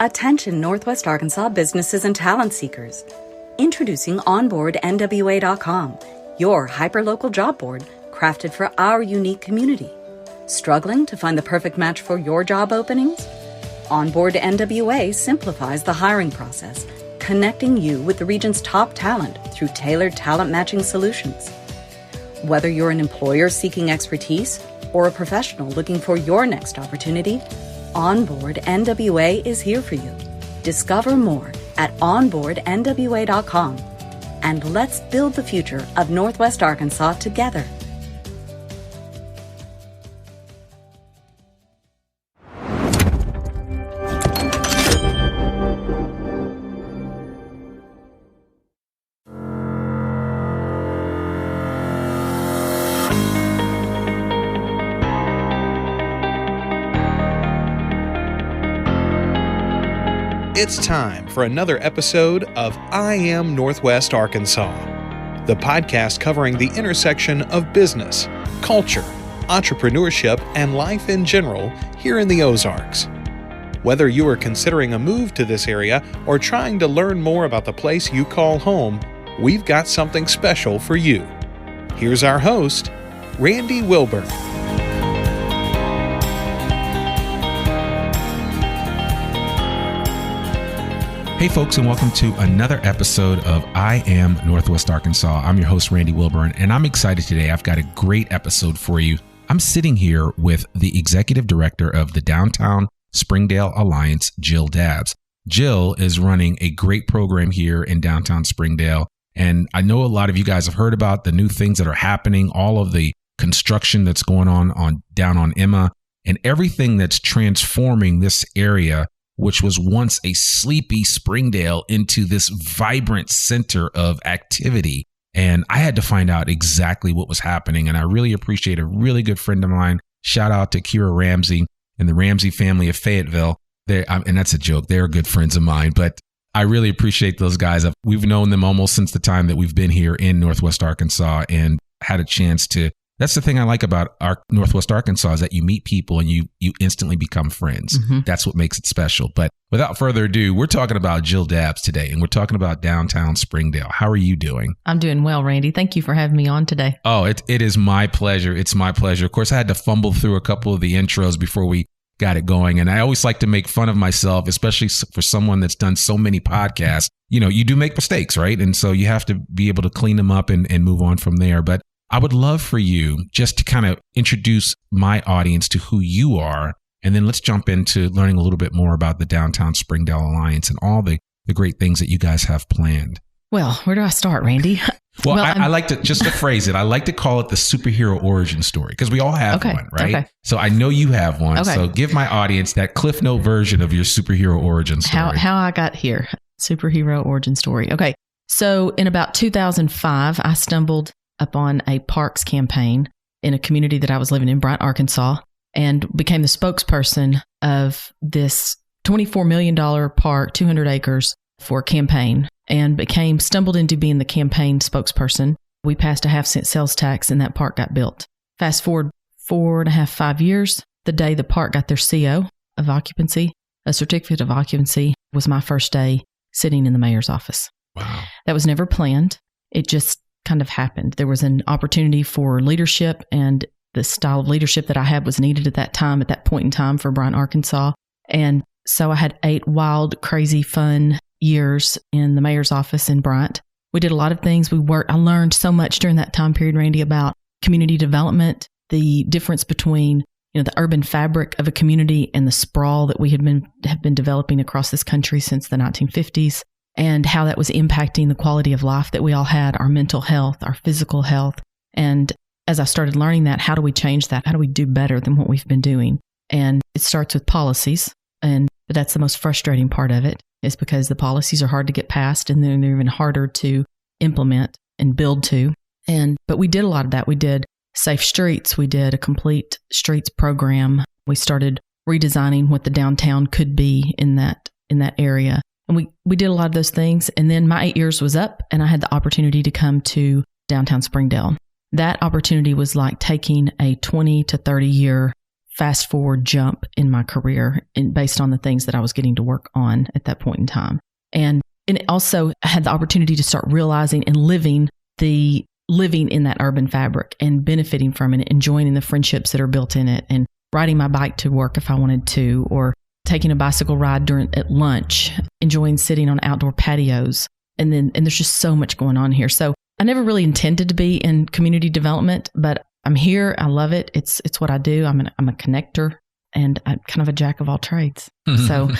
Attention Northwest Arkansas businesses and talent seekers. Introducing OnboardNWA.com, your hyperlocal job board crafted for our unique community. Struggling to find the perfect match for your job openings? Onboard NWA simplifies the hiring process, connecting you with the region's top talent through tailored talent matching solutions. Whether you're an employer seeking expertise or a professional looking for your next opportunity, Onboard NWA is here for you. Discover more at onboardnwa.com, and let's build the future of Northwest Arkansas together. It's time for another episode of I Am Northwest Arkansas, the podcast covering the intersection of business, culture, entrepreneurship, and life in general here in the Ozarks. Whether you are considering a move to this area or trying to learn more about the place you call home, we've got something special for you. Here's our host, Randy Wilburn. Hey folks, and welcome to another episode of I Am Northwest Arkansas. I'm your host, Randy Wilburn, and I'm excited today. I've got a great episode for you. I'm sitting here with the executive director of the Downtown Springdale Alliance, Jill Dabbs. Jill is running a great program here in Downtown Springdale, and I know a lot of you guys have heard about the new things that are happening, all of the construction that's going on down on Emma, and everything that's transforming this area, which was once a sleepy Springdale, into this vibrant center of activity. And I had to find out exactly what was happening. And I really appreciate a really good friend of mine. Shout out to Kira Ramsey and the Ramsey family of Fayetteville. And that's a joke. They're good friends of mine, but I really appreciate those guys. We've known them almost since the time that we've been here in Northwest Arkansas and had a chance to. That's the thing I like about our Northwest Arkansas, is that you meet people and you instantly become friends. Mm-hmm. That's what makes it special. But without further ado, we're talking about Jill Dabbs today, and we're talking about Downtown Springdale. How are you doing? I'm doing well, Randy. Thank you for having me on today. Oh, it is my pleasure. It's my pleasure. Of course, I had to fumble through a couple of the intros before we got it going. And I always like to make fun of myself, especially for someone that's done so many podcasts. You know, you do make mistakes, right? And so you have to be able to clean them up and move on from there. But I would love for you just to kind of introduce my audience to who you are, and then let's jump into learning a little bit more about the Downtown Springdale Alliance and all the great things that you guys have planned. Well, where do I start, Randy? Well, I like to, just to phrase it, I like to call it the superhero origin story, because we all have one, right? Okay. So I know you have one. Okay. So give my audience that Cliff Note version of your superhero origin story. How I got here. Superhero origin story. Okay. So in about 2005, I stumbled upon a parks campaign in a community that I was living in, Bryant, Arkansas, and became the spokesperson of this $24 million park, 200 acres for a campaign, and stumbled into being the campaign spokesperson. We passed a 0.5-cent sales tax and that park got built. Fast forward 4.5-5 years, the day the park got their CO of occupancy, a certificate of occupancy, was my first day sitting in the mayor's office. Wow. That was never planned. It just kind of happened. There was an opportunity for leadership, and the style of leadership that I had was needed at that point in time for Bryant, Arkansas. And so I had 8 wild, crazy, fun years in the mayor's office in Bryant. We did a lot of things. I learned so much during that time period, Randy, about community development, the difference between, the urban fabric of a community and the sprawl that we have been developing across this country since the 1950s. And how that was impacting the quality of life that we all had, our mental health, our physical health. And as I started learning that, how do we change that? How do we do better than what we've been doing? And it starts with policies. And that's the most frustrating part of it, is because the policies are hard to get passed, and then they're even harder to implement and build to. But we did a lot of that. We did safe streets. We did a complete streets program. We started redesigning what the downtown could be in that area. And we did a lot of those things. And then my 8 years was up, and I had the opportunity to come to Downtown Springdale. That opportunity was like taking a 20 to 30 year fast forward jump in my career based on the things that I was getting to work on at that point in time. And it also had the opportunity to start realizing and living in that urban fabric and benefiting from it and joining the friendships that are built in it and riding my bike to work if I wanted to, or taking a bicycle ride at lunch, enjoying sitting on outdoor patios. And there's just so much going on here. So I never really intended to be in community development, but I'm here. I love it. It's what I do. I'm a connector, and I'm kind of a jack of all trades. So,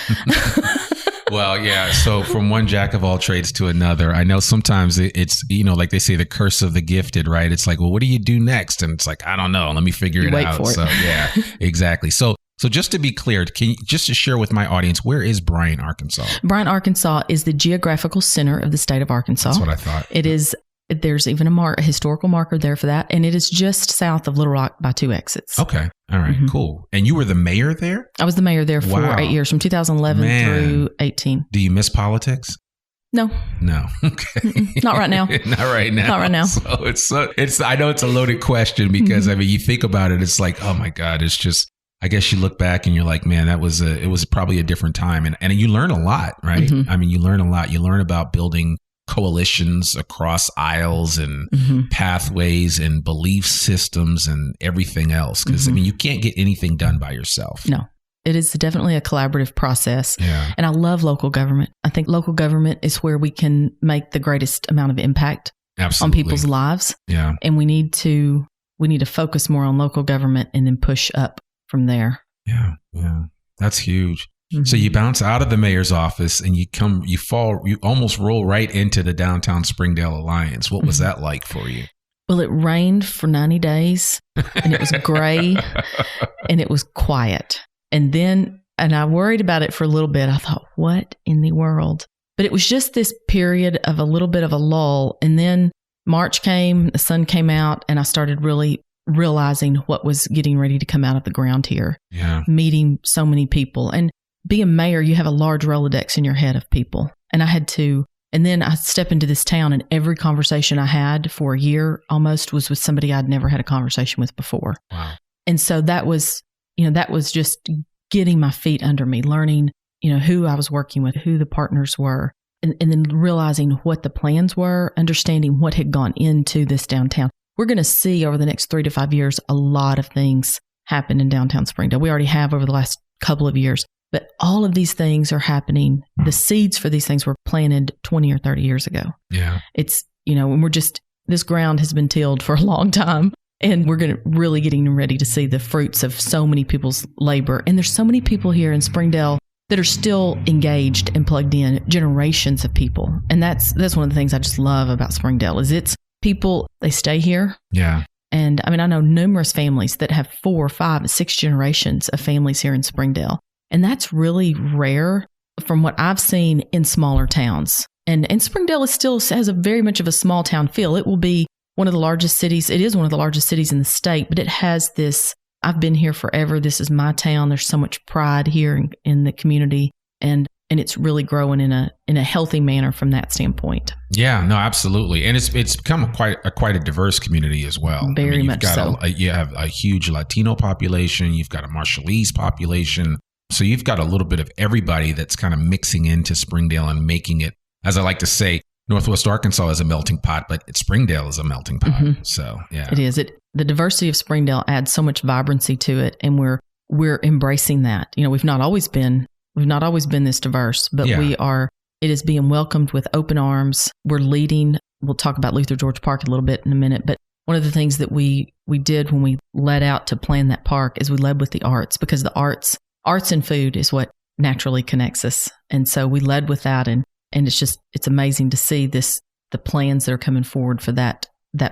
well, yeah. So from one jack of all trades to another, I know sometimes it's, like they say, the curse of the gifted, right? It's like, well, what do you do next? And it's like, I don't know. Let me figure it out. Wait for it. So yeah, exactly. So just to be clear, can you just to share with my audience, where is Bryan, Arkansas? Bryan, Arkansas is the geographical center of the state of Arkansas. That's what I thought. It is. There's even a historical marker there for that. And it is just south of Little Rock by 2 exits. Okay. All right. Cool. And you were the mayor there? I was the mayor there for 8 years, from 2011 through 18. Do you miss politics? No. Okay. Not right now. Not right now. Not right now. So it's I know it's a loaded question because you think about it, it's like, oh my God, it's just, I guess you look back and you're like, man, it was probably a different time. And you learn a lot, right? You learn a lot. You learn about building coalitions across aisles and pathways and belief systems and everything else. Because you can't get anything done by yourself. No, it is definitely a collaborative process. Yeah. And I love local government. I think local government is where we can make the greatest amount of impact on people's lives. Yeah. And we need to focus more on local government and then push up from there. Yeah. Yeah. That's huge. So you bounce out of the mayor's office and you almost roll right into the Downtown Springdale Alliance. What was that like for you? Well, it rained for 90 days and it was gray and it was quiet. And I worried about it for a little bit. I thought, what in the world? But it was just this period of a little bit of a lull. And then March came, the sun came out, and I started really realizing what was getting ready to come out of the ground here. Yeah. Meeting so many people. And being mayor, you have a large Rolodex in your head of people. And then I step into this town, and every conversation I had for a year almost was with somebody I'd never had a conversation with before. Wow. And so that was just getting my feet under me, learning, who I was working with, who the partners were, and then realizing what the plans were, understanding what had gone into this downtown. We're going to see over the next 3 to 5 years a lot of things happen in downtown Springdale. We already have over the last couple of years. But all of these things are happening. The seeds for these things were planted 20 or 30 years ago. Yeah. It's, and this ground has been tilled for a long time, and we're really getting ready to see the fruits of so many people's labor. And there's so many people here in Springdale that are still engaged and plugged in, generations of people. And that's one of the things I just love about Springdale is it's people, they stay here. Yeah. And I know numerous families that have 4, 5, 6 generations of families here in Springdale. And that's really rare from what I've seen in smaller towns. And Springdale still has a very much of a small town feel. It will be one of the largest cities. It is one of the largest cities in the state, but it has this, I've been here forever. This is my town. There's so much pride here in the community. And it's really growing in a healthy manner from that standpoint. Yeah, no, absolutely. And it's become quite a diverse community as well. Very much so. You have a huge Latino population. You've got a Marshallese population. So you've got a little bit of everybody that's kind of mixing into Springdale and making it, as I like to say, Northwest Arkansas is a melting pot, but Springdale is a melting pot. So yeah, it is. The diversity of Springdale adds so much vibrancy to it, and we're embracing that. We've not always been this diverse, but we are. It is being welcomed with open arms. We're leading. We'll talk about Luther George Park a little bit in a minute, but one of the things that we did when we led out to plan that park is we led with the arts, because the arts and food is what naturally connects us. And so we led with that. And it's amazing to see the plans that are coming forward for that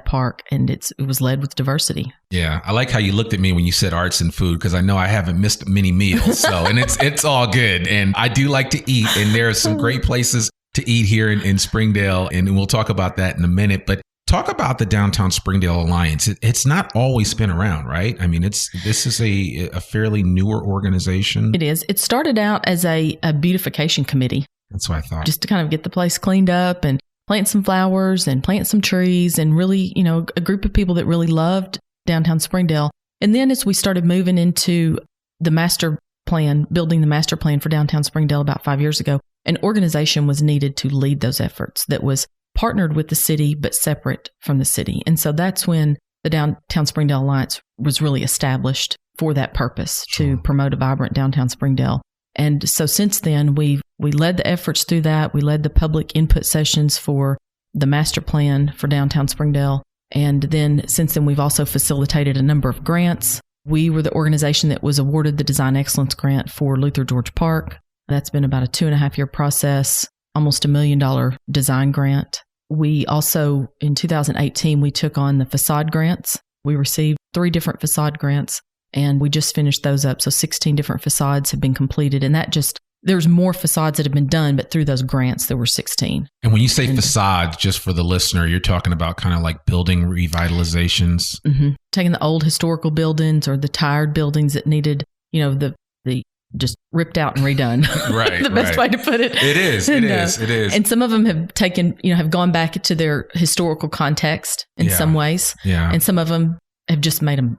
park. And it was led with diversity. Yeah. I like how you looked at me when you said arts and food, because I know I haven't missed many meals. So, and it's all good. And I do like to eat, and there are some great places to eat here in Springdale. And we'll talk about that in a minute, but talk about the Downtown Springdale Alliance. It's not always been around, right? This is a fairly newer organization. It is. It started out as a beautification committee. That's what I thought. Just to kind of get the place cleaned up and plant some flowers and plant some trees, and really, a group of people that really loved downtown Springdale. And then as we started moving into the master plan, building the master plan for Downtown Springdale about 5 years ago, an organization was needed to lead those efforts that was partnered with the city but separate from the city. And so that's when the Downtown Springdale Alliance was really established for that purpose, to promote a vibrant downtown Springdale. And so since then, we led the efforts through that. We led the public input sessions for the master plan for Downtown Springdale. And then since then, we've also facilitated a number of grants. We were the organization that was awarded the Design Excellence Grant for Luther George Park. That's been about a 2.5-year process, almost $1 million design grant. We also, in 2018, we took on the façade grants. We received 3 different façade grants, and we just finished those up. So 16 different façades have been completed. And that just, there's more façades that have been done, but through those grants, there were 16. And when you say facade, just for the listener, you're talking about kind of like building revitalizations. Mm-hmm. Taking the old historical buildings or the tired buildings that needed, the just ripped out and redone. Right. The best way to put it. It is. And some of them have taken, have gone back to their historical context in some ways. Yeah. And some of them have just made them,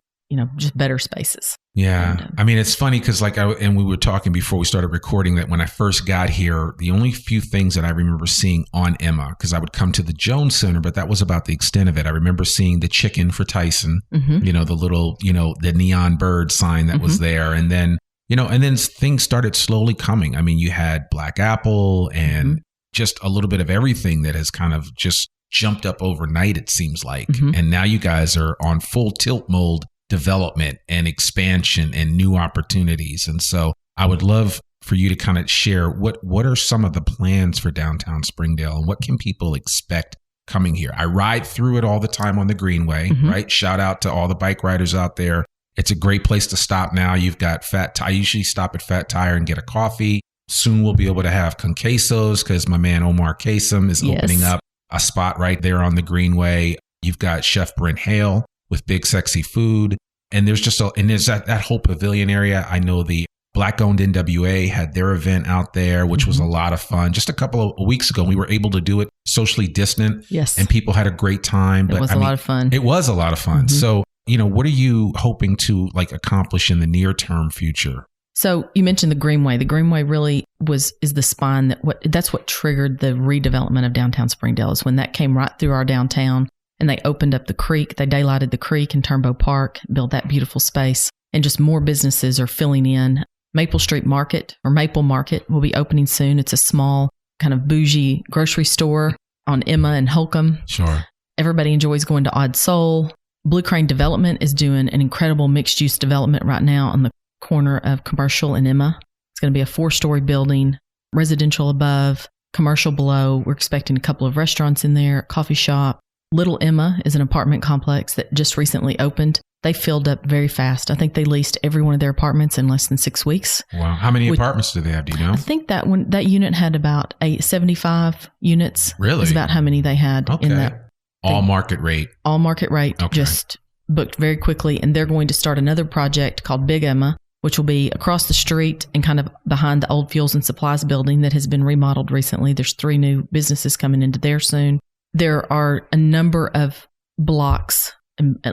just better spaces. Yeah. I mean, it's funny because and we were talking before we started recording that when I first got here, the only few things that I remember seeing on Emma, because I would come to the Jones Center, but that was about the extent of it. I remember seeing the chicken for Tyson, the little, the neon bird sign that was there. And then, and then things started slowly coming. I mean, you had Black Apple and just a little bit of everything that has kind of just jumped up overnight, it seems like. And now you guys are on full tilt mode development and expansion and new opportunities. And so I would love for you to kind of share what are some of the plans for Downtown Springdale and what can people expect coming here? I ride through it all the time on the Greenway, right? Shout out to all the bike riders out there. It's a great place to stop now. You've got I usually stop at Fat Tire and get a coffee. Soon we'll be able to have con quesos because my man Omar Kasem is opening up a spot right there on the Greenway. You've got Chef Brent Hale with Big Sexy Food. And there's just there's that whole pavilion area. I know the Black-owned NWA had their event out there, which was a lot of fun. Just a couple of weeks ago, we were able to do it socially distant. Yes. And people had a great time. It was a lot of fun. It was a lot of fun. So, what are you hoping to accomplish in the near-term future? So you mentioned the Greenway. The Greenway really is the spine that's what triggered the redevelopment of Downtown Springdale, is when that came right through our downtown. And they opened up the creek. They daylighted the creek in Turnbow Park, built that beautiful space. And just more businesses are filling in. Maple Street Market, or Maple Market, will be opening soon. It's a small kind of bougie grocery store on Emma and Holcomb. Sure. Everybody enjoys going to Odd Soul. Blue Crane Development is doing an incredible mixed-use development right now on the corner of Commercial and Emma. It's going to be a 4-story building, residential above, commercial below. We're expecting a couple of restaurants in there, coffee shop. Little Emma is an apartment complex that just recently opened. They filled up very fast. I think they leased every one of their apartments in less than 6 weeks. Wow. How many apartments do they have? Do you know? I think that unit had about 75 units. Really? Is about how many they had in that. All market rate. All market rate. Okay. Just booked very quickly. And they're going to start another project called Big Emma, which will be across the street and kind of behind the old Fuels and Supplies building that has been remodeled recently. There's 3 new businesses coming into there soon. There are a number of blocks,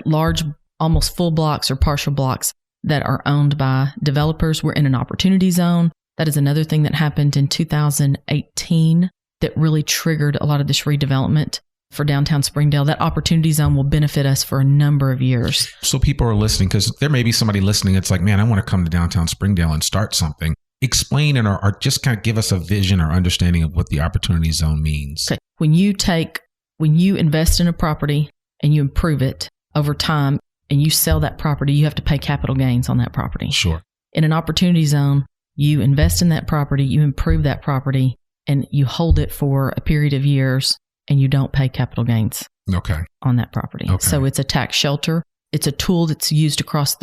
large, almost full blocks or partial blocks that are owned by developers. We're in an opportunity zone. That is another thing that happened in 2018 that really triggered a lot of this redevelopment for Downtown Springdale. That opportunity zone will benefit us for a number of years. So people are listening, because there may be somebody listening. It's like, man, I want to come to Downtown Springdale and start something. Explain or just kind of give us a vision or understanding of what the opportunity zone means. Okay. When you invest in a property and you improve it over time and you sell that property, you have to pay capital gains on that property. Sure. In an opportunity zone, you invest in that property, you improve that property, and you hold it for a period of years, and you don't pay capital gains on that property. Okay. So it's a tax shelter. It's a tool that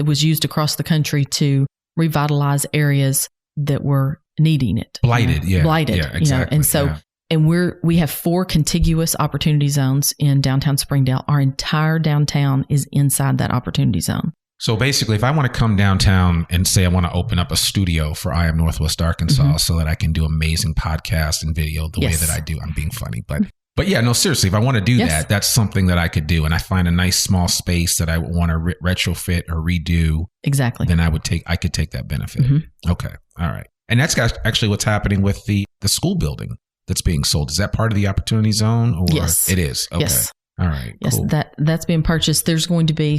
was used across the country to revitalize areas that were needing it. Blighted. Yeah, exactly. And so and we have 4 contiguous opportunity zones in Downtown Springdale. Our entire downtown is inside that opportunity zone. So basically, if I want to come downtown and say I want to open up a studio for I Am Northwest Arkansas so that I can do amazing podcast and video the way that I do, I'm being funny, but But yeah, no, seriously, if I want to do that, that's something that I could do. And I find a nice small space that I want to retrofit or redo. Exactly. Then I could take that benefit. Okay. All right. And that's actually what's happening with the school building that's being sold. Is that part of the opportunity zone? Or yes. It is. Okay. Yes. All right. Yes. Cool. That's being purchased. There's going to be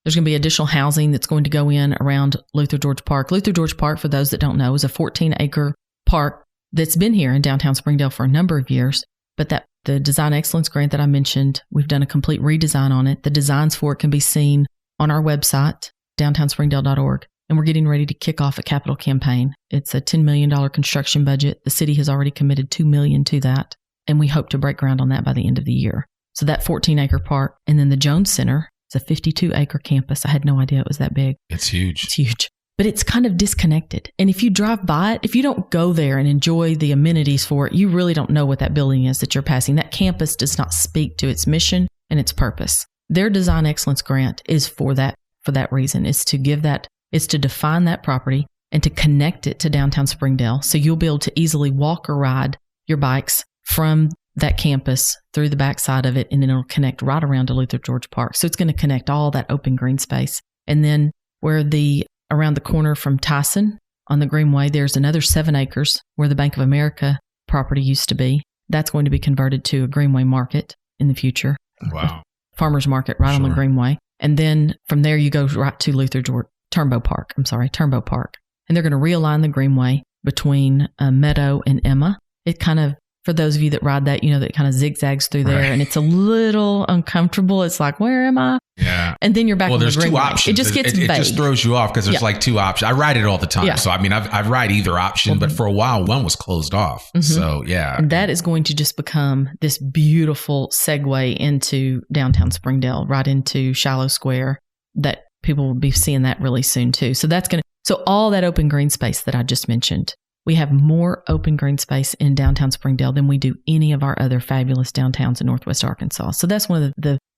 additional housing that's going to go in around Luther George Park. Luther George Park, for those that don't know, is a 14-acre park that's been here in downtown Springdale for a number of years. But the Design Excellence Grant that I mentioned, we've done a complete redesign on it. The designs for it can be seen on our website, downtownspringdale.org. And we're getting ready to kick off a capital campaign. It's a $10 million construction budget. The city has already committed $2 million to that. And we hope to break ground on that by the end of the year. So that 14-acre park. And then the Jones Center is a 52-acre campus. I had no idea it was that big. It's huge. It's huge. But it's kind of disconnected. And if you drive by it, if you don't go there and enjoy the amenities for it, you really don't know what that building is that you're passing. That campus does not speak to its mission and its purpose. Their Design Excellence Grant is for that reason. It's to define that property and to connect it to downtown Springdale. So you'll be able to easily walk or ride your bikes from that campus through the backside of it, and then it'll connect right around to Luther George Park. So it's going to connect all that open green space. And then around the corner from Tyson on the Greenway, there's another 7 acres where the Bank of America property used to be. That's going to be converted to a Greenway market in the future. Wow. Farmers market right on the Greenway. And then from there, you go right to Turnbow Park. And they're going to realign the Greenway between Meadow and Emma. It kind of, for those of you that ride that, you know, that kind of zigzags through there, and it's a little uncomfortable. It's like, where am I? Yeah. And then you're back on the Greenway. Well, there's 2 options. It just gets vague. It just throws you off because there's like 2 options. I ride it all the time. Yeah. So, I mean, I've ride either option, but for a while, one was closed off. So, yeah. And that is going to just become this beautiful segue into downtown Springdale, right into Shiloh Square, that people will be seeing that really soon too. So so all that open green space that I just mentioned, we have more open green space in downtown Springdale than we do any of our other fabulous downtowns in Northwest Arkansas. So that's one of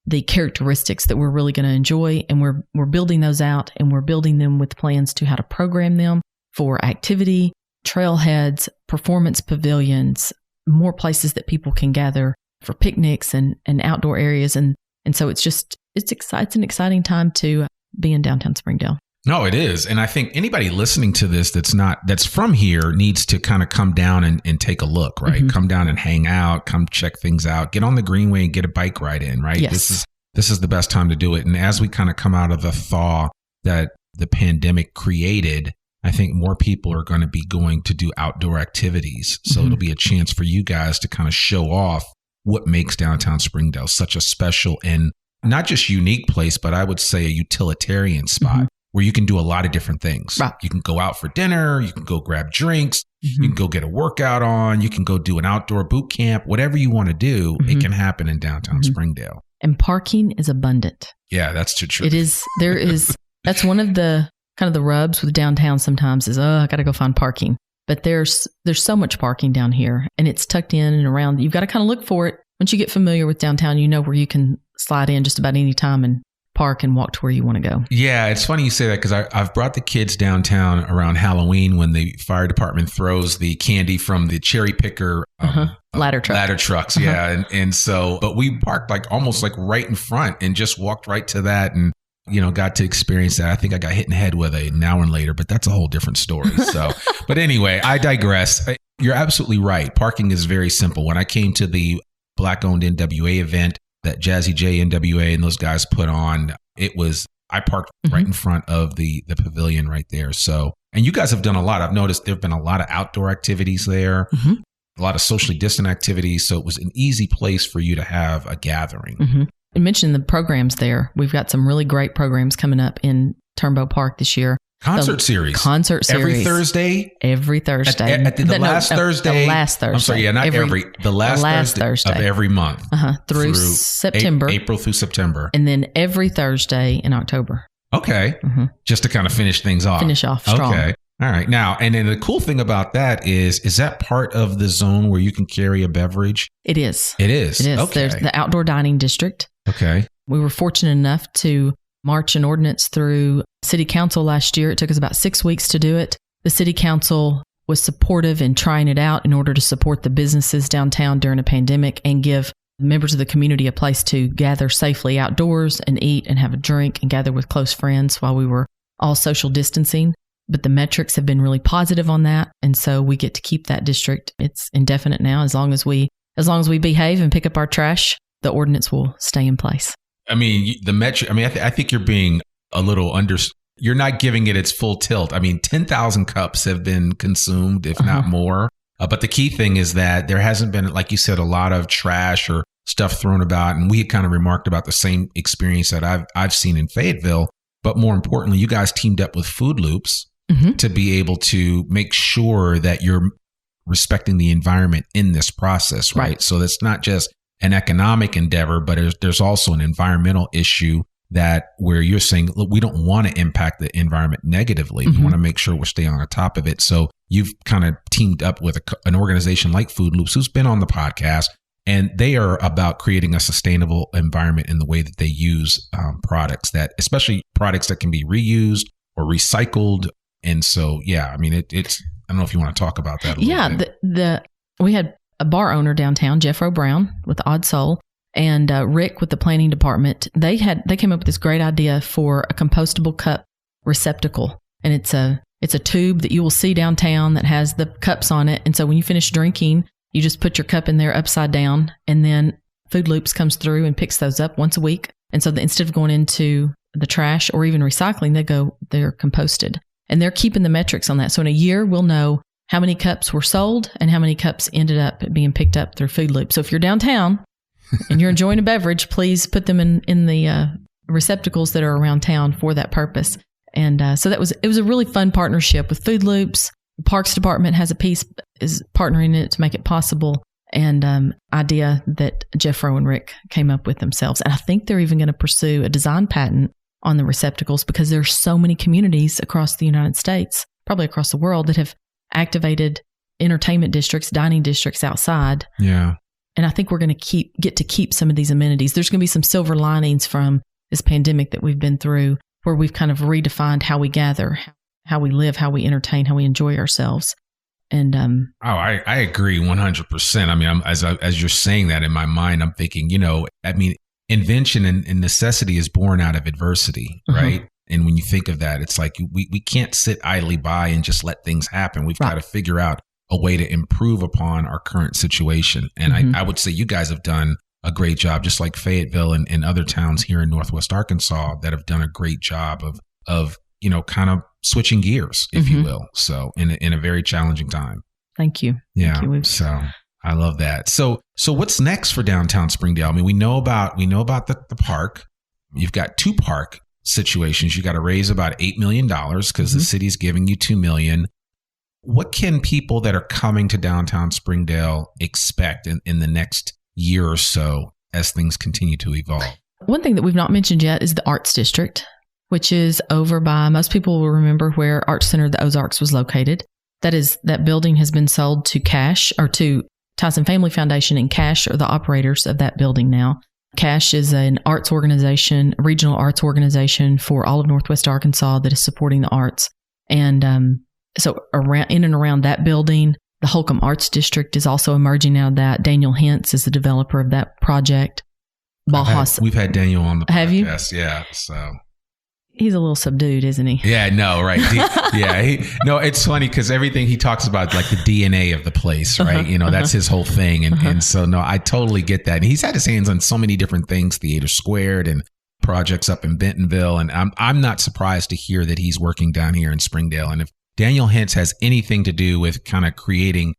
the characteristics that we're really going to enjoy. And we're building those out, and we're building them with plans to how to program them for activity, trailheads, performance pavilions, more places that people can gather for picnics and outdoor areas. And so it's an exciting time to be in downtown Springdale. No, it is. And I think anybody listening to this that's from here needs to kind of come down and take a look, right? Come down and hang out, come check things out, get on the Greenway and get a bike ride in, right? Yes. This is the best time to do it. And as we kind of come out of the thaw that the pandemic created, I think more people are going to be going to do outdoor activities. So it'll be a chance for you guys to kind of show off what makes downtown Springdale such a special and not just unique place, but I would say a utilitarian spot where you can do a lot of different things. Right. You can go out for dinner, you can go grab drinks, you can go get a workout on, you can go do an outdoor boot camp, whatever you want to do, it can happen in downtown Springdale. And parking is abundant. Yeah, that's true. It is. That's one of the kind of the rubs with downtown sometimes is, I got to go find parking. But there's so much parking down here, and it's tucked in and around. You've got to kind of look for it. Once you get familiar with downtown, you know where you can slide in just about any time and park and walk to where you want to go. Yeah, it's funny you say that because I've brought the kids downtown around Halloween when the fire department throws the candy from the cherry picker ladder trucks. Yeah. And so, but we parked almost right in front and just walked right to that and, got to experience that. I think I got hit in the head with an hour and later, but that's a whole different story. So, but anyway, I digress. You're absolutely right. Parking is very simple. When I came to the Black-owned NWA event that Jazzy J NWA and those guys put on, I parked right in front of the pavilion right there. So, and you guys have done a lot. I've noticed there've been a lot of outdoor activities there, a lot of socially distant activities. So it was an easy place for you to have a gathering. You mentioned the programs there. We've got some really great programs coming up in Turnbow Park this year. Concert series. Every Thursday? Every Thursday. The last Thursday? The last Thursday. I'm sorry, the last Thursday of every month. Through September. April through September. And then every Thursday in October. Okay. Just to kind of finish things off. Finish off strong. Okay. All right. Now, and then the cool thing about that is that part of the zone where you can carry a beverage? It is. It is. Okay. There's the outdoor dining district. Okay. We were fortunate enough to march an ordinance through City Council last year. It took us about 6 weeks to do it. The City Council was supportive in trying it out in order to support the businesses downtown during a pandemic and give members of the community a place to gather safely outdoors and eat and have a drink and gather with close friends while we were all social distancing. But the metrics have been really positive on that. And so we get to keep that district. It's indefinite now. As long as we behave and pick up our trash, the ordinance will stay in place. I mean, the metric, I think you're being a little you're not giving it its full tilt. I mean, 10,000 cups have been consumed, if not more. But the key thing is that there hasn't been, like you said, a lot of trash or stuff thrown about. And we had kind of remarked about the same experience that I've seen in Fayetteville. But more importantly, you guys teamed up with Food Loops to be able to make sure that you're respecting the environment in this process, right? So that's not just an economic endeavor, but there's also an environmental issue that where you're saying, look, we don't want to impact the environment negatively. We want to make sure we're staying on top of it. So you've kind of teamed up with an organization like Food Loops, who's been on the podcast, and they are about creating a sustainable environment in the way that they use products, that especially products that can be reused or recycled. And so, yeah, I mean, it's, I don't know if you want to talk about that a little bit. We had a bar owner downtown, Jeffro Brown with Odd Soul, and Rick with the planning department. They came up with this great idea for a compostable cup receptacle. And it's a tube that you will see downtown that has the cups on it. And so when you finish drinking, you just put your cup in there upside down, and then Food Loops comes through and picks those up once a week. And so instead of going into the trash or even recycling, they're composted. And they're keeping the metrics on that. So in a year, we'll know how many cups were sold and how many cups ended up being picked up through Food Loops. So if you're downtown and you're enjoying a beverage, please put them in the receptacles that are around town for that purpose. And so it was a really fun partnership with Food Loops. The Parks Department has a piece, is partnering in it to make it possible, and idea that Jeffro and Rick came up with themselves. And I think they're even going to pursue a design patent on the receptacles because there's so many communities across the United States, probably across the world, that have activated entertainment districts, dining districts outside. Yeah. And I think we're going to get to keep some of these amenities. There's going to be some silver linings from this pandemic that we've been through, where we've kind of redefined how we gather, how we live, how we entertain, how we enjoy ourselves. And I agree 100%. I mean, as you're saying that in my mind, I'm thinking, invention and necessity is born out of adversity, right? And when you think of that, it's like we can't sit idly by and just let things happen. We've got to figure out a way to improve upon our current situation. And I would say you guys have done a great job, just like Fayetteville and other towns here in Northwest Arkansas that have done a great job of kind of switching gears, if you will. So in a very challenging time. Thank you. Yeah. Thank you. So I love that. So what's next for Downtown Springdale? I mean, we know about the park. You've got two park situations. You got to raise about $8 million because the city's giving you $2 million. What can people that are coming to Downtown Springdale expect in the next year or so as things continue to evolve? One thing that we've not mentioned yet is the Arts District, which is over by, most people will remember where Arts Center of the Ozarks was located. That building has been sold to Cash, or to Tyson Family Foundation, and Cash are the operators of that building now. Cash is an arts organization, a regional arts organization for all of Northwest Arkansas that is supporting the arts. And so in and around that building, the Holcomb Arts District is also emerging out of that. Daniel Hentz is the developer of that project. We've had Daniel on the podcast. Have you? Yeah. So he's a little subdued, isn't he? Yeah, no, right. It's funny because everything he talks about, like the DNA of the place, right? That's his whole thing. And so, no, I totally get that. And he's had his hands on so many different things, Theater Squared and projects up in Bentonville. And I'm not surprised to hear that he's working down here in Springdale. And if Daniel Hentz has anything to do with kind of creating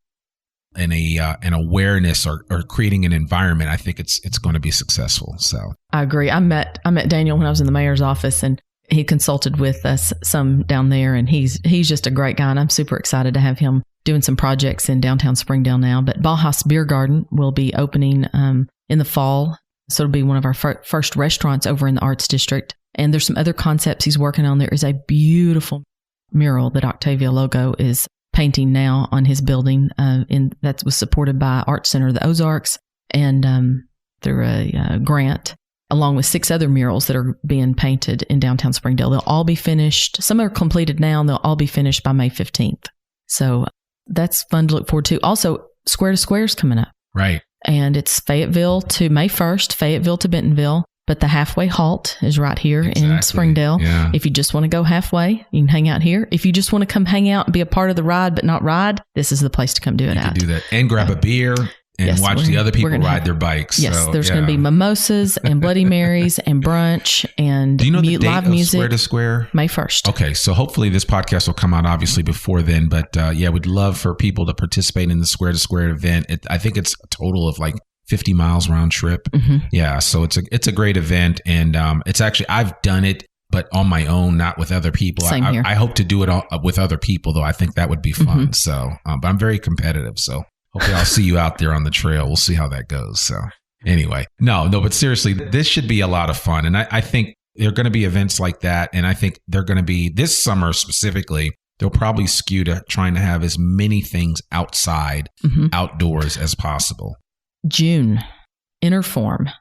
an awareness or creating an environment, I think it's going to be successful. So I agree. I met Daniel when I was in the mayor's office, and he consulted with us some down there, and he's just a great guy, and I'm super excited to have him doing some projects in downtown Springdale now. But Bauhaus Beer Garden will be opening in the fall, so it'll be one of our first restaurants over in the Arts District. And there's some other concepts he's working on. There is a beautiful mural that Octavia Logo is painting now on his building, that was supported by Arts Center of the Ozarks and through a grant, along with 6 other murals that are being painted in downtown Springdale. They'll all be finished. Some are completed now, and they'll all be finished by May 15th. So that's fun to look forward to. Also, Square to Square is coming up. Right. And it's Fayetteville to May 1st, Fayetteville to Bentonville. But the halfway halt is right here in Springdale. Yeah. If you just want to go halfway, you can hang out here. If you just want to come hang out and be a part of the ride, but not ride, this is the place to come do it at. You can do that and grab a beer and watch the other people ride their bikes. Yes, so, there's going to be mimosas and Bloody Marys and brunch and do you know the date live of music. Square to Square? May 1st. Okay, so hopefully this podcast will come out obviously before then. But we'd love for people to participate in the Square to Square event. I think it's a total of like 50 miles round trip. Mm-hmm. Yeah, so it's a great event, and it's actually I've done it, but on my own, not with other people. Same here. I hope to do it with other people, though. I think that would be fun. Mm-hmm. So, but I'm very competitive, so hopefully I'll see you out there on the trail. We'll see how that goes. So anyway, no, but seriously, this should be a lot of fun, and I think there are going to be events like that, and I think they're going to be this summer specifically. They'll probably skew to trying to have as many things outside, outdoors as possible. June, Interform,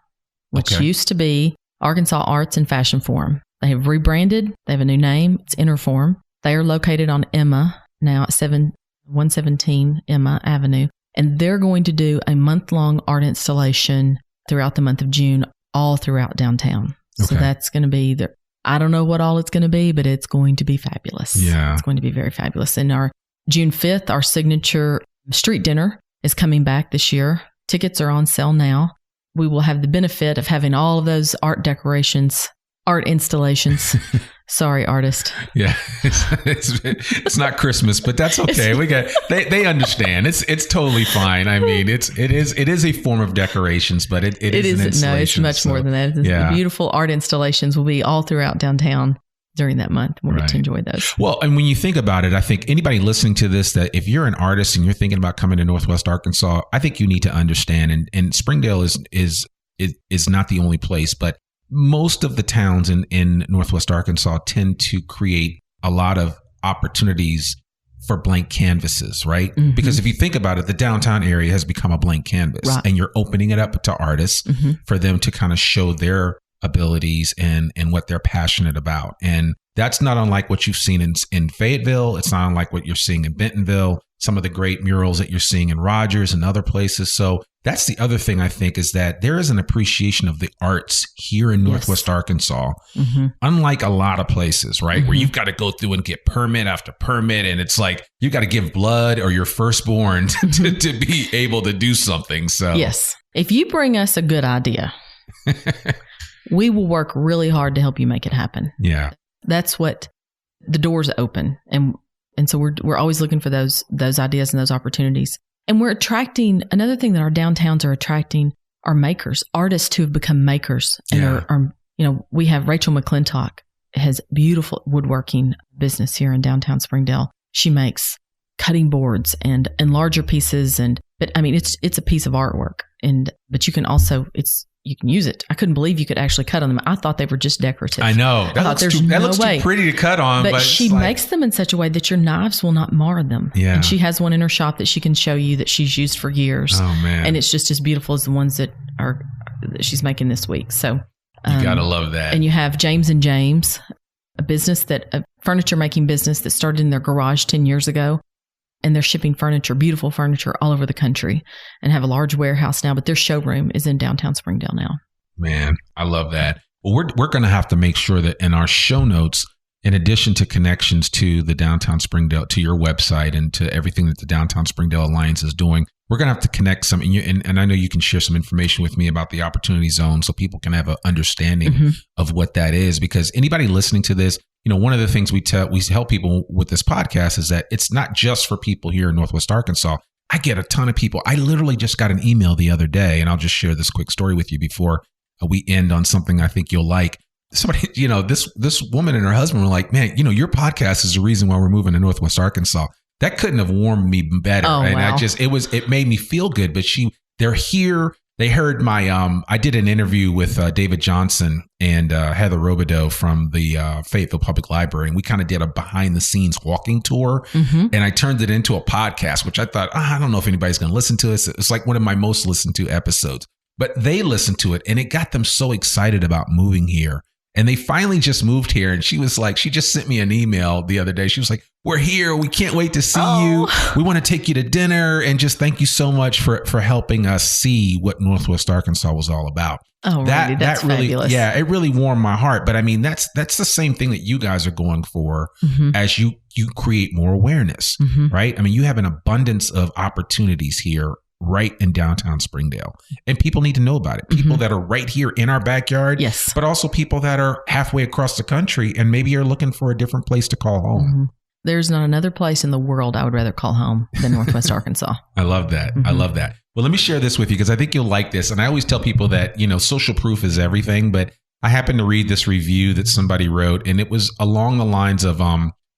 which used to be Arkansas Arts and Fashion Forum. They have rebranded. They have a new name. It's Interform. They are located on Emma, now at 117 Emma Avenue. And they're going to do a month-long art installation throughout the month of June, all throughout downtown. Okay. So that's going to be I don't know what all it's going to be, but it's going to be fabulous. Yeah. It's going to be very fabulous. And our June 5th, our signature street dinner is coming back this year. Tickets are on sale now. We will have the benefit of having all of those art decorations, art installations. Sorry, artist. Yeah, it's not Christmas, but that's okay. They understand. It's totally fine. I mean, it is a form of decorations, but it is an installation. No, it's much more than that. The beautiful art installations will be all throughout downtown during that month. We'll get to enjoy those. Well, and when you think about it, I think anybody listening to this, that if you're an artist and you're thinking about coming to Northwest Arkansas, I think you need to understand, and Springdale is not the only place, but most of the towns in Northwest Arkansas tend to create a lot of opportunities for blank canvases, right? Mm-hmm. Because if you think about it, the downtown area has become a blank canvas, and you're opening it up to artists for them to kind of show their abilities and what they're passionate about. And that's not unlike what you've seen in Fayetteville. It's not unlike what you're seeing in Bentonville, some of the great murals that you're seeing in Rogers and other places. So that's the other thing I think is that there is an appreciation of the arts here in Northwest Arkansas, unlike a lot of places, right? Where you've got to go through and get permit after permit. And it's like, you got to give blood or your firstborn to be able to do something. So yes, if you bring us a good idea, we will work really hard to help you make it happen. Yeah. That's what the doors open. And so we're always looking for those ideas and those opportunities. And we're attracting, another thing that our downtowns are attracting are makers, artists who have become makers. And we have Rachel McClintock has beautiful woodworking business here in downtown Springdale. She makes cutting boards and larger pieces. But I mean, it's a piece of artwork. But you can also, you can use it. I couldn't believe you could actually cut on them. I thought they were just decorative. I know. That looks too pretty to cut on. But she makes them in such a way that your knives will not mar them. Yeah. And she has one in her shop that she can show you that she's used for years. Oh, man. And it's just as beautiful as the ones that she's making this week. So you got to love that. And you have James & James, a furniture making business that started in their garage 10 years ago. And they're shipping beautiful furniture all over the country and have a large warehouse now, but their showroom is in downtown Springdale now. Man, I love that. Well, we're going to have to make sure that in our show notes, in addition to connections to the Downtown Springdale, to your website and to everything that the Downtown Springdale Alliance is doing, we're going to have to connect some. And I know you can share some information with me about the Opportunity Zone so people can have an understanding of what that is. Because anybody listening to this, one of the things we help people with this podcast is that it's not just for people here in Northwest Arkansas. I get a ton of people. I literally just got an email the other day, and I'll just share this quick story with you before we end on something I think you'll like. Somebody, this woman and her husband were like, man, your podcast is the reason why we're moving to Northwest Arkansas. That couldn't have warmed me better. Oh, and wow. It made me feel good, but they're here. They heard I did an interview with David Johnson and Heather Robideau from the Fayetteville Public Library. And we kind of did a behind the scenes walking tour. And I turned it into a podcast, which I thought, I don't know if anybody's going to listen to this. It's like one of my most listened to episodes. But they listened to it and it got them so excited about moving here. And they finally just moved here. And she was like, she just sent me an email the other day. She was like, we're here. We can't wait to see you. We want to take you to dinner. And just thank you so much for helping us see what Northwest Arkansas was all about. Oh, Randy, that's really, fabulous. Yeah, it really warmed my heart. But I mean, that's the same thing that you guys are going for as you create more awareness, right? I mean, you have an abundance of opportunities here right in downtown Springdale. And people need to know about it. People that are right here in our backyard, yes, but also people that are halfway across the country and maybe are looking for a different place to call home. There's not another place in the world I would rather call home than Northwest Arkansas. I love that. I love that. Well, let me share this with you because I think you'll like this. And I always tell people that, social proof is everything, but I happened to read this review that somebody wrote, and it was along the lines of,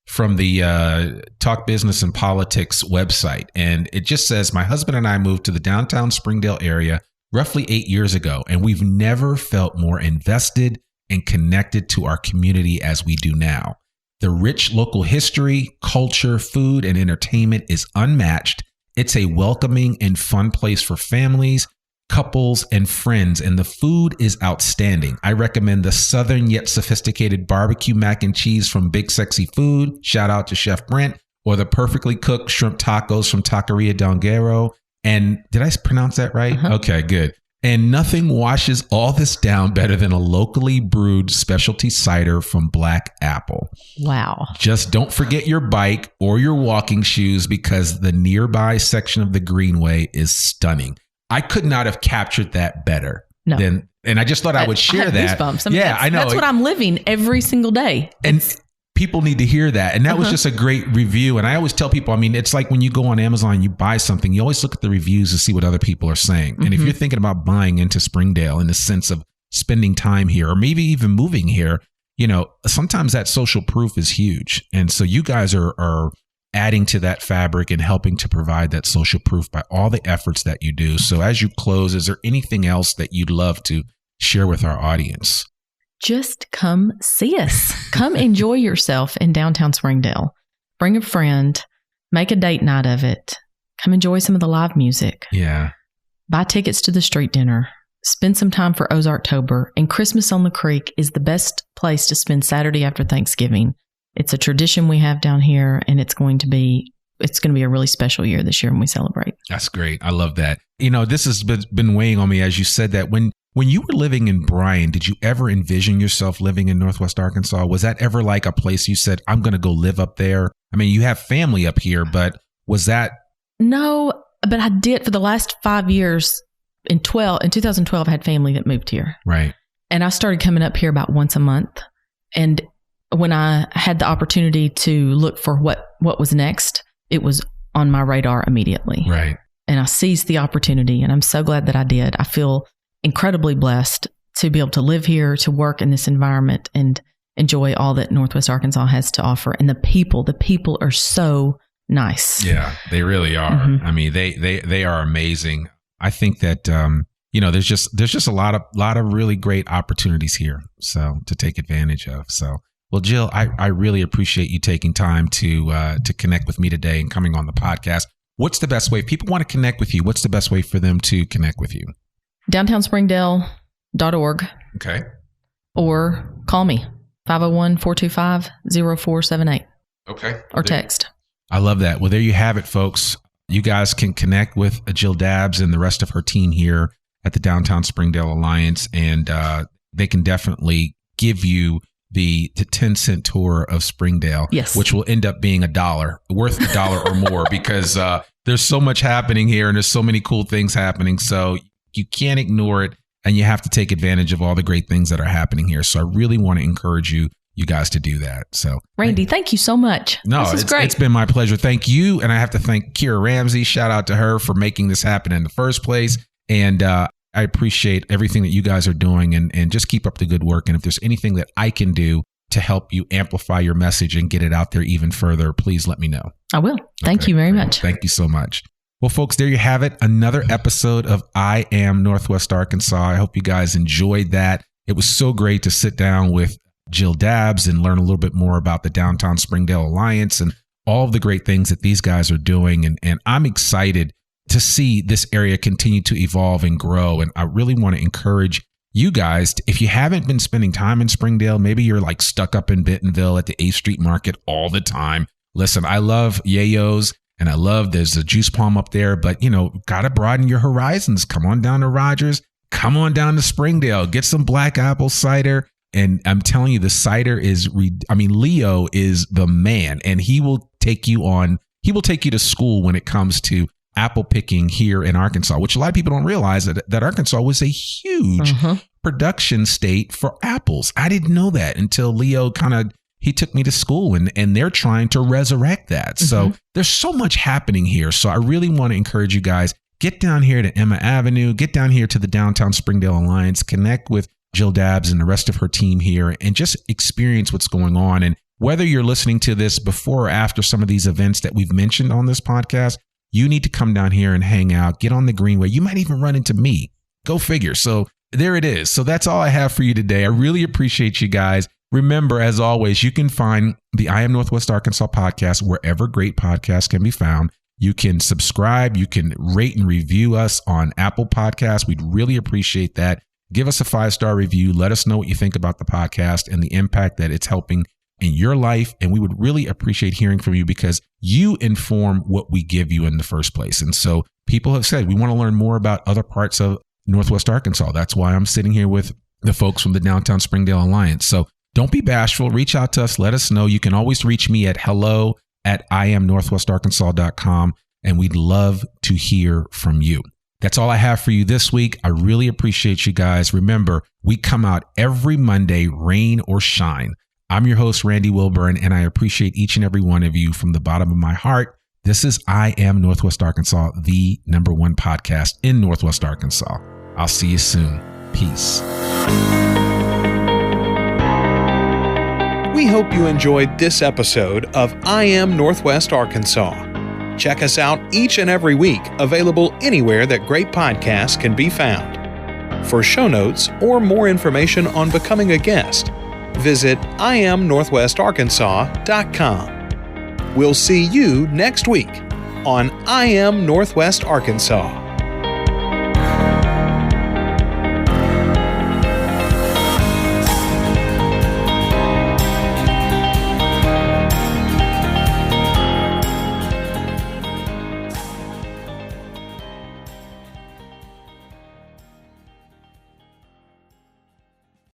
from the Talk Business and Politics website. And it just says, my husband and I moved to the downtown Springdale area roughly 8 years ago, and we've never felt more invested and connected to our community as we do now. The rich local history, culture, food, and entertainment is unmatched. It's a welcoming and fun place for families, couples, and friends, and the food is outstanding. I recommend the southern yet sophisticated barbecue mac and cheese from Big Sexy Food. Shout out to Chef Brent. Or the perfectly cooked shrimp tacos from Taqueria Don Guerrero. And did I pronounce that right? Okay, good. And nothing washes all this down better than a locally brewed specialty cider from Black Apple. Wow. Just don't forget your bike or your walking shoes because the nearby section of the Greenway is stunning. I could not have captured that better. No. And I just thought I would share that. Goosebumps. I mean, I know. That's what I'm living every single day. And people need to hear that. And that was just a great review. And I always tell people, I mean, it's like when you go on Amazon and you buy something, you always look at the reviews to see what other people are saying. And if you're thinking about buying into Springdale in the sense of spending time here or maybe even moving here, sometimes that social proof is huge. And so you guys are adding to that fabric and helping to provide that social proof by all the efforts that you do. So as you close, is there anything else that you'd love to share with our audience? Just come see us. Come enjoy yourself in downtown Springdale. Bring a friend. Make a date night of it. Come enjoy some of the live music. Yeah. Buy tickets to the street dinner. Spend some time for Ozarktober. And Christmas on the Creek is the best place to spend Saturday after Thanksgiving. It's a tradition we have down here, and it's going to be a really special year this year when we celebrate. That's great. I love that. This has been weighing on me as you said that. When you were living in Bryan, did you ever envision yourself living in Northwest Arkansas? Was that ever like a place you said, I'm going to go live up there? I mean, you have family up here, but was that? No, but I did for the last 5 years. In 2012, I had family that moved here. Right. And I started coming up here about once a month. And when I had the opportunity to look for what was next, it was on my radar immediately. Right. And I seized the opportunity, and I'm so glad that I did. I feel incredibly blessed to be able to live here, to work in this environment, and enjoy all that Northwest Arkansas has to offer. And the people are so nice. Yeah, they really are. I mean, they are amazing. I think that there's just a lot of really great opportunities here, so to take advantage of. So, well, Jill, I really appreciate you taking time to connect with me today and coming on the podcast. What's the best way if people want to connect with you? What's the best way for them to connect with you? DowntownSpringdale.org. Okay. Or call me, 501-425-0478. Okay. Or text. I love that. Well, there you have it, folks. You guys can connect with Jill Dabbs and the rest of her team here at the Downtown Springdale Alliance, and they can definitely give you the 10-cent tour of Springdale, yes, which will end up being worth $1 or more, because there's so much happening here and there's so many cool things happening. So you can't ignore it, and you have to take advantage of all the great things that are happening here. So I really want to encourage you guys to do that. So Randy, thank you so much. No, this is great. It's been my pleasure. Thank you. And I have to thank Kira Ramsey. Shout out to her for making this happen in the first place. And I appreciate everything that you guys are doing, and just keep up the good work. And if there's anything that I can do to help you amplify your message and get it out there even further, please let me know. I will. Thank you very much. Thank you so much. Well, folks, there you have it. Another episode of I Am Northwest Arkansas. I hope you guys enjoyed that. It was so great to sit down with Jill Dabbs and learn a little bit more about the Downtown Springdale Alliance and all of the great things that these guys are doing. And I'm excited to see this area continue to evolve and grow. And I really want to encourage you guys, if you haven't been spending time in Springdale, maybe you're like stuck up in Bentonville at the 8th Street Market all the time. Listen, I love Yayo's and I love there's a Juice Palm up there, but got to broaden your horizons. Come on down to Rogers. Come on down to Springdale. Get some black apple cider. And I'm telling you, the cider is, Leo is the man, and he will take you to school when it comes to apple picking here in Arkansas, which a lot of people don't realize that Arkansas was a huge production state for apples. I didn't know that until Leo he took me to school, and they're trying to resurrect that. So there's so much happening here. So I really want to encourage you guys, get down here to Emma Avenue, get down here to the Downtown Springdale Alliance, connect with Jill Dabbs and the rest of her team here, and just experience what's going on. And whether you're listening to this before or after some of these events that we've mentioned on this podcast, you need to come down here and hang out, get on the Greenway. You might even run into me. Go figure. So there it is. So that's all I have for you today. I really appreciate you guys. Remember, as always, you can find the I Am Northwest Arkansas podcast wherever great podcasts can be found. You can subscribe. You can rate and review us on Apple Podcasts. We'd really appreciate that. Give us a 5-star review. Let us know what you think about the podcast and the impact that it's helping in your life. And we would really appreciate hearing from you because you inform what we give you in the first place. And so people have said, we want to learn more about other parts of Northwest Arkansas. That's why I'm sitting here with the folks from the Downtown Springdale Alliance. So don't be bashful. Reach out to us. Let us know. You can always reach me at hello@iamnorthwestarkansas.com. And we'd love to hear from you. That's all I have for you this week. I really appreciate you guys. Remember, we come out every Monday, rain or shine. I'm your host, Randy Wilburn, and I appreciate each and every one of you from the bottom of my heart. This is I Am Northwest Arkansas, the #1 podcast in Northwest Arkansas. I'll see you soon. Peace. We hope you enjoyed this episode of I Am Northwest Arkansas. Check us out each and every week, available anywhere that great podcasts can be found. For show notes or more information on becoming a guest, visit iamnorthwestarkansas.com. We'll see you next week on I Am Northwest Arkansas.